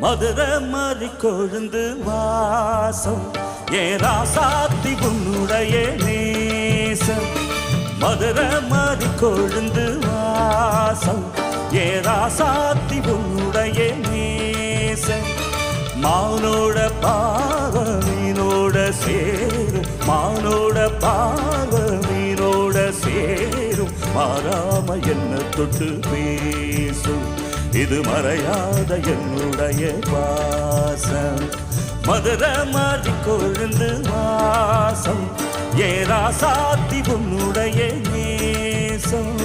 மதுரை மாறி கொழுந்து வாசம் ஏ ராசாத்தி உன்னுடைய நேசம். மதுரை மாறி கொழுந்து வாசம் ஏ ராசாத்தி உன்னுடைய நேசம். மானோட பாவமீனோட சேரும், மானோட பாவமீனோட சேரும், மாறாம என்ன தொட்டு பேசும், இது மறையாத என்னுடைய பாசம். மதுரை மாறி கொழுந்து வாசம் ஏ ராசாத்தி உன்னுடைய நேசம்.